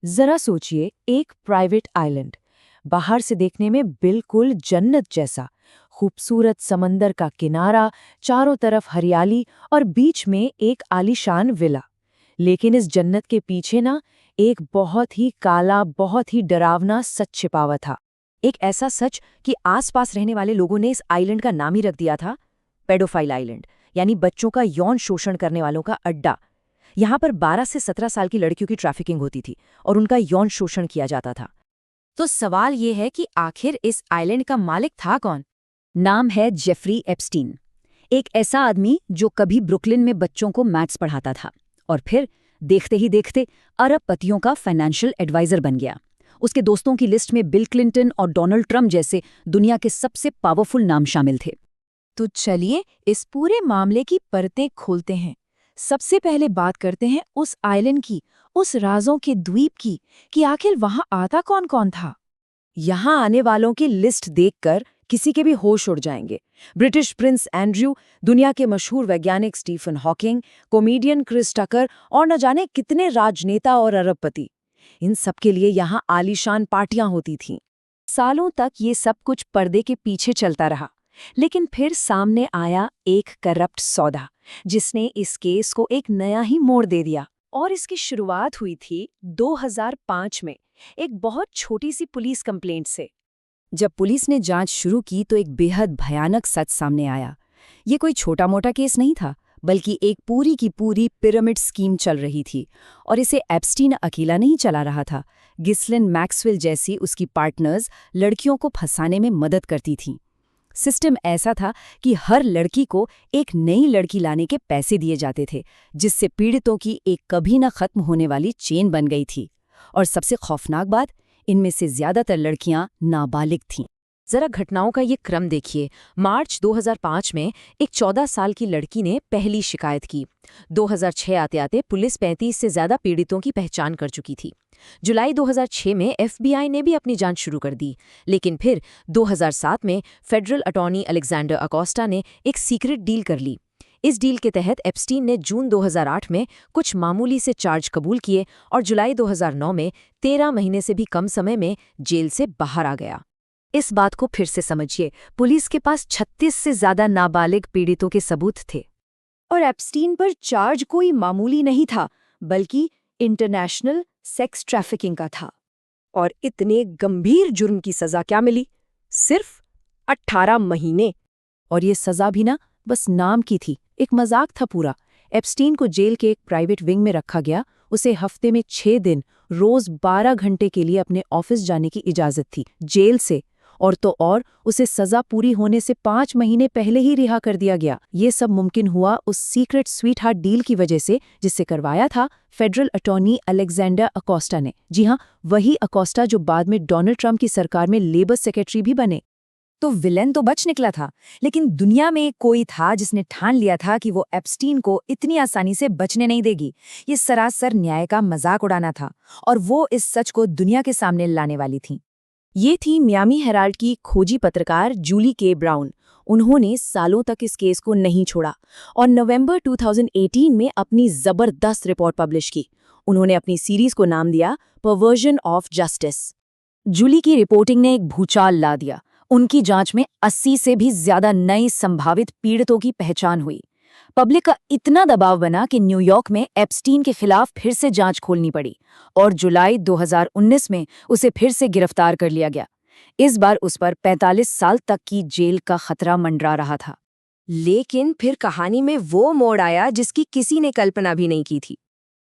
जरा सोचिए, एक प्राइवेट आइलैंड, बाहर से देखने में बिल्कुल जन्नत जैसा, खूबसूरत समंदर का किनारा, चारों तरफ हरियाली और बीच में एक आलीशान विला। लेकिन इस जन्नत के पीछे ना एक बहुत ही काला, बहुत ही डरावना सच छिपा हुआ था। एक ऐसा सच कि आसपास रहने वाले लोगों ने इस आइलैंड का नाम ही रख दिया था पेडोफाइल आइलैंड, यानी बच्चों का यौन शोषण करने वालों का अड्डा। यहाँ पर 12 से 17 साल की लड़कियों की ट्रैफिकिंग होती थी और उनका यौन शोषण किया जाता था। तो सवाल ये है कि आखिर इस आइलैंड का मालिक था कौन? नाम है जेफरी एप्स्टीन, एक ऐसा आदमी जो कभी ब्रुकलिन में बच्चों को मैथ्स पढ़ाता था और फिर देखते ही देखते अरबपतियों का फाइनेंशियल एडवाइजर बन गया। उसके दोस्तों की लिस्ट में बिल क्लिंटन और डोनाल्ड ट्रंप जैसे दुनिया के सबसे पावरफुल नाम शामिल थे। तो चलिए इस पूरे मामले की परतें खोलते हैं। सबसे पहले बात करते हैं उस आइलैंड की, उस राजों के द्वीप की, कि आखिर वहां आता कौन कौन था। यहाँ आने वालों की लिस्ट देखकर किसी के भी होश उड़ जाएंगे। ब्रिटिश प्रिंस एंड्रयू, दुनिया के मशहूर वैज्ञानिक Stephen Hawking, comedian Chris Tucker और न जाने कितने राजनेता और अरबपति। इन सब के लिए यहाँ आलीशान पार्टियां होती थीं। सालों तक ये सब कुछ पर्दे के पीछे चलता रहा, लेकिन फिर सामने आया एक करप्ट सौदा, जिसने इस केस को एक नया ही मोड़ दे दिया। और इसकी शुरुआत हुई थी 2005 में, एक बहुत छोटी सी पुलिस कंप्लेंट से। जब पुलिस ने जांच शुरू की तो एक बेहद भयानक सच सामने आया। ये कोई छोटा-मोटा केस नहीं था, बल्कि एक पूरी की पूरी पिरामिड स्कीम चल रही थी। और इसे एप्स्टीन अकेला नहीं चला रहा था। गिस्लिन मैक्सवेल जैसी उसकी पार्टनर्स लड़कियों को फंसाने में मदद करती थीं। सिस्टम ऐसा था कि हर लड़की को एक नई लड़की लाने के पैसे दिए जाते थे, जिससे पीड़ितों की एक कभी न खत्म होने वाली चेन बन गई थी। और सबसे खौफनाक बात, इनमें से ज्यादातर लड़कियां नाबालिग थीं। जरा घटनाओं का ये क्रम देखिए। मार्च 2005 में एक 14 साल की लड़की ने पहली शिकायत की। 2006 आते आते पुलिस 35 से ज्यादा पीड़ितों की पहचान कर चुकी थी। जुलाई 2006 में एफबीआई ने भी अपनी जांच शुरू कर दी। लेकिन फिर 2007 में फेडरल अटॉर्नी अलेक्जेंडर अकोस्टा ने एक सीक्रेट डील कर ली। इस डील के तहत एप्स्टीन ने जून 2008 में कुछ मामूली से चार्ज कबूल किए और जुलाई 2009 में 13 महीने से भी कम समय में जेल से बाहर आ गया। इस बात को फिर से समझिए, पुलिस के पास 36 से ज्यादा नाबालिग पीड़ितों के सबूत थे। और एप्स्टीन पर चार्ज कोई मामूली नहीं था, बल्कि इंटरनेशनल सेक्स ट्रैफिकिंग का था। और इतने गंभीर जुर्म की सजा क्या मिली? सिर्फ 18 महीने। और ये सजा भी ना बस नाम की थी, एक मजाक था पूरा। एप्स्टीन को जेल के एक प्राइवेट विंग में रखा गया। उसे हफ्ते में 6 दिन, रोज 12 घंटे के लिए अपने ऑफिस जाने की इजाजत थी, जेल से। और तो और उसे सजा पूरी होने से 5 महीने पहले ही रिहा कर दिया गया। ये सब मुमकिन हुआ उस सीक्रेट स्वीटहार्ट डील की वजह से, जिससे करवाया था फेडरल अटॉर्नी अलेक्जेंडर अकोस्टा ने। जी हाँ, वही अकोस्टा जो बाद में डोनाल्ड ट्रंप की सरकार में लेबर सेक्रेटरी भी बने। तो विलेन तो बच निकला था, लेकिन दुनिया में कोई था जिसने ठान लिया था कि वो एप्स्टीन को इतनी आसानी से बचने नहीं देगी। ये सरासर न्याय का मजाक उड़ाना था, और वो इस सच को दुनिया के सामने लाने वाली थी। ये थी मियामी हेराल्ड की खोजी पत्रकार जूली के ब्राउन। उन्होंने सालों तक इस केस को नहीं छोड़ा और नवंबर 2018 में अपनी जबरदस्त रिपोर्ट पब्लिश की। उन्होंने अपनी सीरीज को नाम दिया परवर्जन ऑफ जस्टिस। जूली की रिपोर्टिंग ने एक भूचाल ला दिया। उनकी जांच में 80 से भी ज्यादा नई संभावित पीड़ितों की पहचान हुई। पब्लिक का इतना दबाव बना कि न्यूयॉर्क में एप्स्टीन के खिलाफ फिर से जांच खोलनी पड़ी और जुलाई 2019 में उसे फिर से गिरफ्तार कर लिया गया। इस बार उस पर 45 साल तक की जेल का खतरा मंडरा रहा था। लेकिन फिर कहानी में वो मोड़ आया जिसकी किसी ने कल्पना भी नहीं की थी।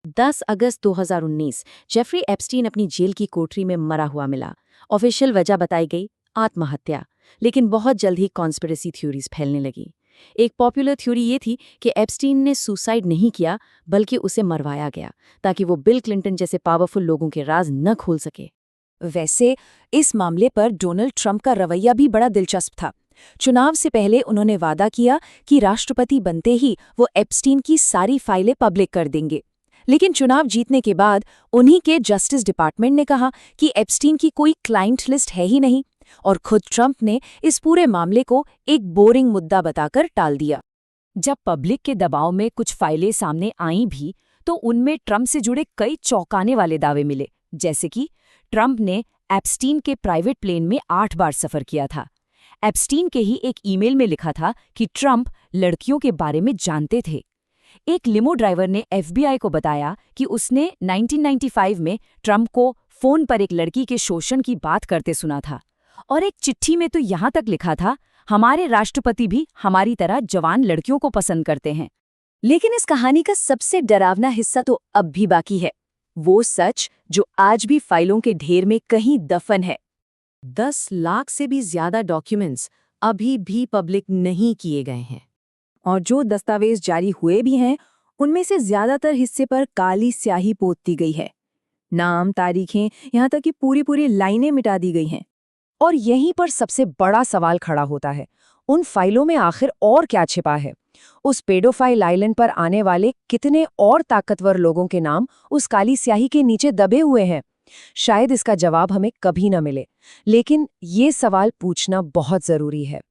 10 अगस्त 2019 जेफरी एप्स्टीन अपनी जेल की कोठरी में मरा हुआ मिला। ऑफिशियल वजह बताई गई आत्महत्या, लेकिन बहुत जल्द ही कॉन्स्पिरेसी थ्योरीज फैलने लगी। एक पॉपुलर थ्योरी ये थी कि एप्स्टीन ने सुसाइड नहीं किया, बल्कि उसे मरवाया गया ताकि वो बिल क्लिंटन जैसे पावरफुल लोगों के राज न खोल सके। वैसे इस मामले पर डोनाल्ड ट्रंप का रवैया भी बड़ा दिलचस्प था। चुनाव से पहले उन्होंने वादा किया कि राष्ट्रपति बनते ही वो एप्स्टीन की सारी फाइलें पब्लिक कर देंगे। लेकिन चुनाव जीतने के बाद उन्हीं के जस्टिस डिपार्टमेंट ने कहा कि एप्स्टीन की कोई क्लाइंट लिस्ट है ही नहीं, और खुद ट्रंप ने इस पूरे मामले को एक बोरिंग मुद्दा बताकर टाल दिया। जब पब्लिक के दबाव में कुछ फाइलें सामने आईं भी, तो उनमें ट्रंप से जुड़े कई चौंकाने वाले दावे मिले। जैसे कि ट्रंप ने एप्स्टीन के प्राइवेट प्लेन में 8 बार सफर किया था। एप्स्टीन के ही एक ईमेल में लिखा था कि ट्रंप लड़कियों के बारे में जानते थे। एक लिमो ड्राइवर ने FBI को बताया कि उसने 1995 में ट्रंप को फोन पर एक लड़की के शोषण की बात करते सुना था। और एक चिट्ठी में तो यहाँ तक लिखा था, हमारे राष्ट्रपति भी हमारी तरह जवान लड़कियों को पसंद करते हैं। लेकिन इस कहानी का सबसे डरावना हिस्सा तो अब भी बाकी है, वो सच जो आज भी फाइलों के ढेर में कहीं दफन है। 10 लाख से भी ज्यादा डॉक्यूमेंट्स अभी भी पब्लिक नहीं किए गए हैं, और जो दस्तावेज जारी हुए भी हैं उनमें से ज्यादातर हिस्से पर काली स्याही पोत दी गई है। नाम, तारीखें, यहाँ तक कि पूरी पूरी लाइनें मिटा दी गई हैं। और यहीं पर सबसे बड़ा सवाल खड़ा होता है, उन फाइलों में आखिर और क्या छिपा है? उस पेडोफाइल आइलैंड पर आने वाले कितने और ताकतवर लोगों के नाम उस काली स्याही के नीचे दबे हुए हैं? शायद इसका जवाब हमें कभी न मिले, लेकिन ये सवाल पूछना बहुत जरूरी है।